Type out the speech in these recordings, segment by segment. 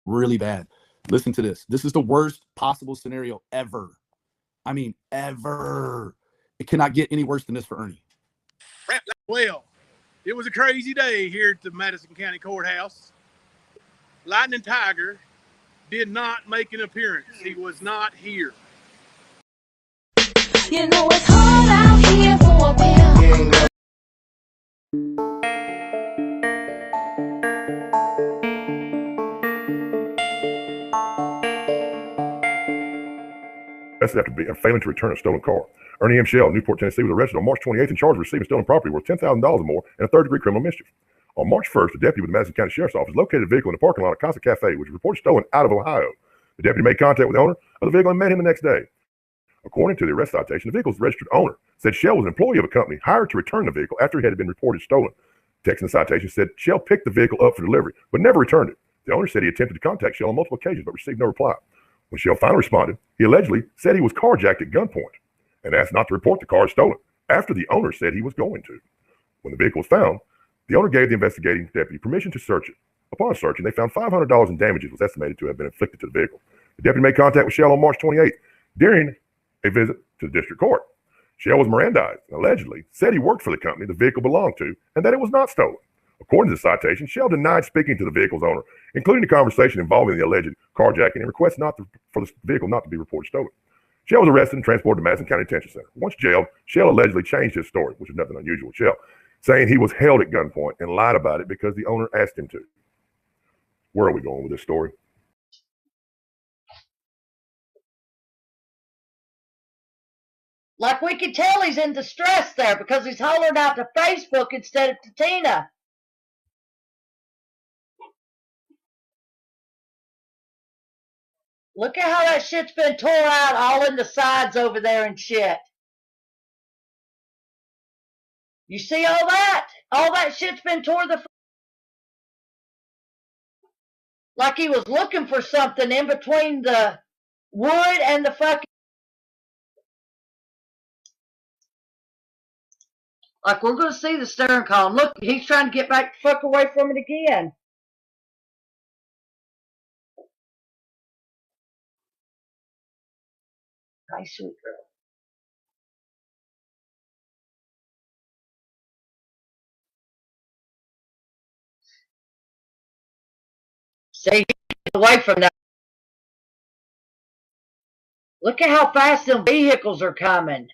really bad. Listen to this. This is the worst possible scenario ever. I mean, ever. It cannot get any worse than this for Ernie. Well, it was a crazy day here at the Madison County Courthouse. Lightning Tiger did not make an appearance. He was not here. You know it's hard out here for a pimp. Arrested after failing to return a stolen car. Ernie M. Shell, Newport, Tennessee, was arrested on March 28th and charged with receiving stolen property worth $10,000 or more and a third-degree criminal mischief. On March 1st, the deputy with the Madison County Sheriff's Office located a vehicle in the parking lot of Casa Cafe, which was reported stolen out of Ohio. The deputy made contact with the owner of the vehicle and met him the next day. According to the arrest citation, the vehicle's registered owner said Shell was an employee of a company hired to return the vehicle after it had been reported stolen. Text in the citation said Shell picked the vehicle up for delivery, but never returned it. The owner said he attempted to contact Shell on multiple occasions, but received no reply. When Shell finally responded, he allegedly said he was carjacked at gunpoint and asked not to report the car as stolen after the owner said he was going to. When the vehicle was found, the owner gave the investigating deputy permission to search it. Upon searching, they found $500 in damages was estimated to have been inflicted to the vehicle. The deputy made contact with Shell on March 28th during a visit to the district court. Shell was Mirandized and allegedly said he worked for the company the vehicle belonged to and that it was not stolen. According to the citation, Shell denied speaking to the vehicle's owner, including the conversation involving the alleged carjacking and requests for the vehicle not to be reported stolen. Shell was arrested and transported to Madison County Detention Center. Once jailed, Shell allegedly changed his story, which is nothing unusual with Shell, saying he was held at gunpoint and lied about it because the owner asked him to. Where are we going with this story? Like we could tell he's in distress there because he's hollering out to Facebook instead of to Tina. Look at how that shit's been tore out all in the sides over there and shit. You see all that? All that shit's been tore the... Like he was looking for something in between the wood and the fucking... Like we're going to see the steering column. Look, he's trying to get back the fuck away from it again. Nice sweet girl. See, away from that. Look at how fast them vehicles are coming.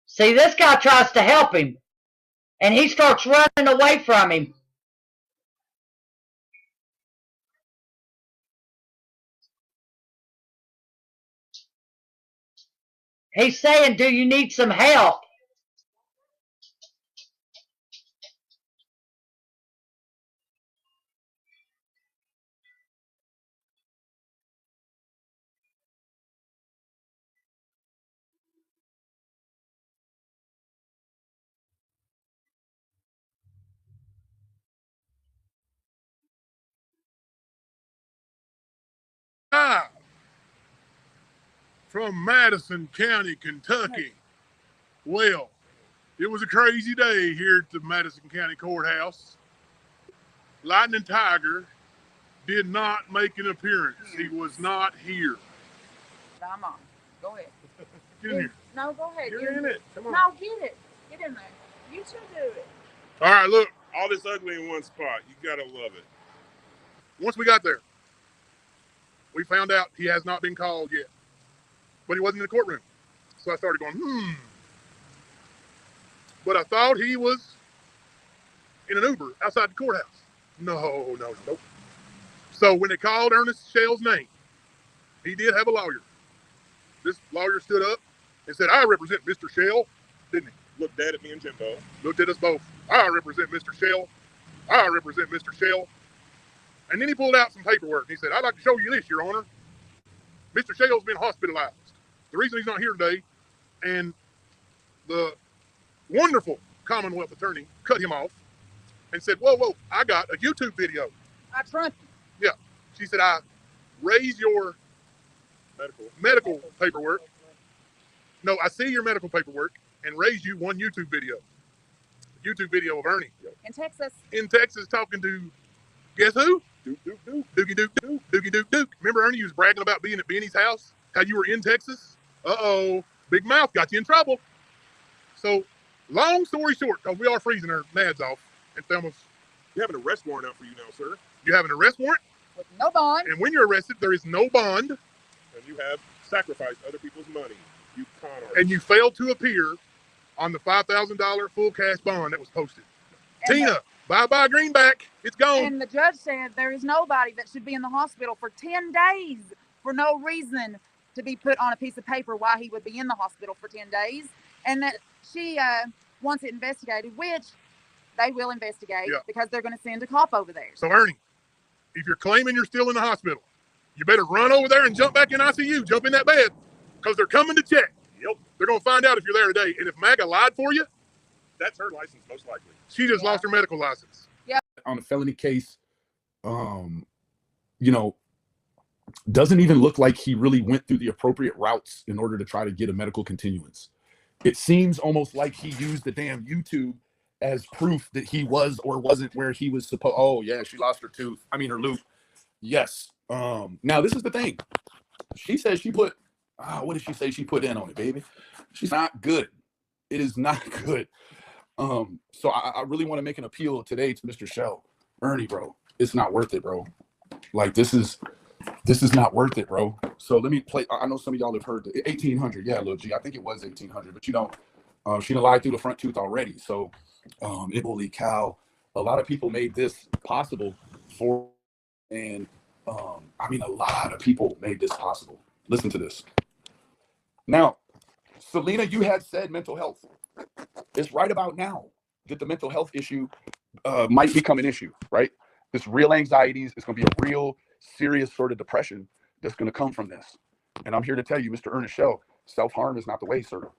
See, this guy tries to help him, and he starts running away from him. He's saying, do you need some help? From Madison County, Kentucky. Well, it was a crazy day here at the Madison County Courthouse. Lightning Tiger did not make an appearance. He was not here. I'm on. Go ahead. Get in here. No, go ahead. Get in it. Come on. No, get it. Get in there. You should do it. All right, look. All this ugly in one spot. You gotta love it. Once we got there, we found out he has not been called yet. But he wasn't in the courtroom. So I started going, But I thought he was in an Uber outside the courthouse. No. So when they called Ernest Shell's name, he did have a lawyer. This lawyer stood up and said, I represent Mr. Shell, didn't he? Looked at me and Jimbo. Looked at us both. I represent Mr. Shell. I represent Mr. Shell. And then he pulled out some paperwork. He said, I'd like to show you this, Your Honor. Mr. Shell's been hospitalized. The reason he's not here today, and the wonderful Commonwealth attorney cut him off and said, whoa, I got a YouTube video. I trust you. Yeah. She said, I raised your medical paperwork. No, I see your medical paperwork and raised you one YouTube video. YouTube video of Ernie In Texas. in Texas talking to, guess who? Dookie Duke. Remember Ernie, you was bragging about being at Benny's house? How you were in Texas? Uh-oh, big mouth got you in trouble. So, long story short, because we are freezing our nads off, and Thelma's, You have an arrest warrant out for you now, sir. you have an arrest warrant, With no bond. and when you're arrested, there is no bond, And you have sacrificed other people's money. You con artist. and you failed to appear on the $5,000 full cash bond that was posted. And Tina, bye-bye Greenback. It's gone. And the judge said there is nobody that should be in the hospital for 10 days for no reason to be put on a piece of paper why he would be in the hospital for 10 days. And that she wants it investigated, which they will investigate because they're going to send a cop over there. So, Ernie, if you're claiming you're still in the hospital, you better run over there and jump back in ICU, jump in that bed, because they're coming to check. Yep. They're going to find out if you're there today. And if MAGA lied for you, That's her license, most likely. she just lost her medical license. On a felony case, you know, doesn't even look like he really went through the appropriate routes in order to try to get a medical continuance. It seems almost like he used the damn YouTube as proof that he was or wasn't where he was supposed. Oh yeah, she lost her tooth. I mean her loop. Yes. Now this is the thing. She says she put. What did she say she put in on it, baby? She's not good. It is not good. So I really want to make an appeal today to Mr. Shell. Ernie, bro, it's not worth it, bro. Like this is not worth it, bro. So let me play. I know some of y'all have heard the 1800. Yeah, Lil G. I think it was 1800, but you know, she done lied through the front tooth already. So, holy cow, a lot of people made this possible for, and I mean, a lot of people made this possible. Listen to this. Now, Selena, you had said mental health. It's right about now that the mental health issue might become an issue, right? This real anxieties, it's going to be a real serious sort of depression that's going to come from this. And I'm here to tell you, Mr. Ernie Shell, self-harm is not the way, sir.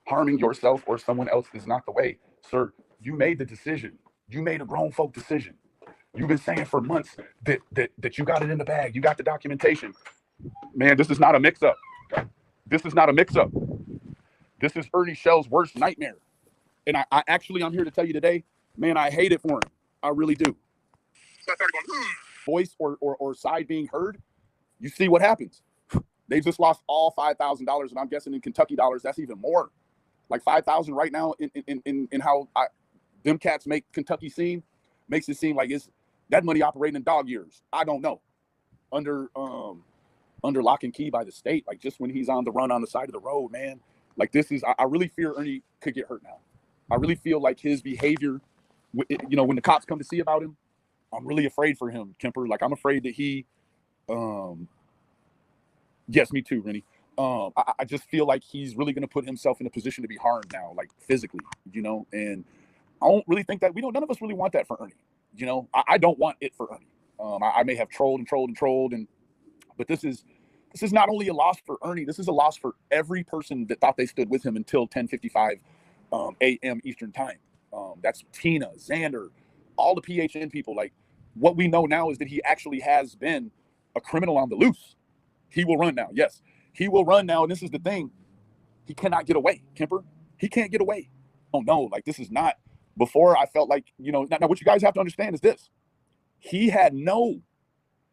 Harming yourself or someone else is not the way. Sir, you made the decision. You made a grown folk decision. You've been saying for months that you got it in the bag. You got the documentation. Man, this is not a mix-up. This is not a mix-up. This is Ernie Shell's worst nightmare. And I'm here to tell you today, man, I hate it for him. I really do. Voice or side being heard, you see what happens. They just lost all $5,000, and I'm guessing in Kentucky dollars, that's even more. Like 5,000 right now in how them cats make Kentucky seem, makes it seem like it's that money operating in dog years. I don't know. Under lock and key by the state, like just when he's on the run on the side of the road, man. Like this is, I really fear Ernie could get hurt now. I really feel like his behavior, you know, when the cops come to see about him, I'm really afraid for him, Kemper. Like I'm afraid that he, yes, me too, Rennie. I just feel like he's really going to put himself in a position to be harmed now, like physically, you know, and I don't really think that none of us really want that for Ernie. You know, I don't want it for Ernie. I may have trolled, but this is not only a loss for Ernie, this is a loss for every person that thought they stood with him until 10:55 a.m. Eastern time. That's Tina, Xander, all the PHN people. Like what we know now is that he actually has been a criminal on the loose. He will run now. Yes, he will run now. And this is the thing. He cannot get away, Kemper. He can't get away. Oh no, like this is not, before I felt like, you know, now what you guys have to understand is this. He had no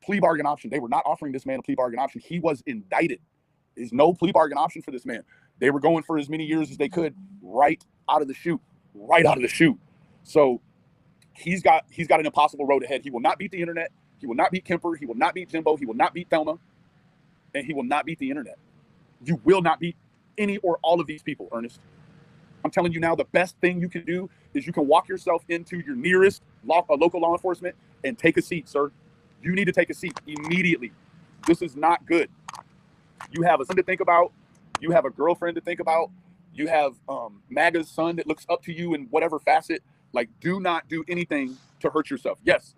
plea bargain option. They were not offering this man a plea bargain option. He was indicted. There's no plea bargain option for this man. They were going for as many years as they could right out of the chute. So he's got an impossible road ahead. He will not beat the internet. He will not beat Kemper. He will not beat Jimbo. He will not beat Thelma. And he will not beat the internet. You will not beat any or all of these people, Ernest. I'm telling you now, the best thing you can do is you can walk yourself into your nearest local law enforcement and take a seat, sir. You need to take a seat immediately. This is not good. You have a son to think about. You have a girlfriend to think about. You have MAGA's son that looks up to you in whatever facet. Like, do not do anything to hurt yourself. Yes,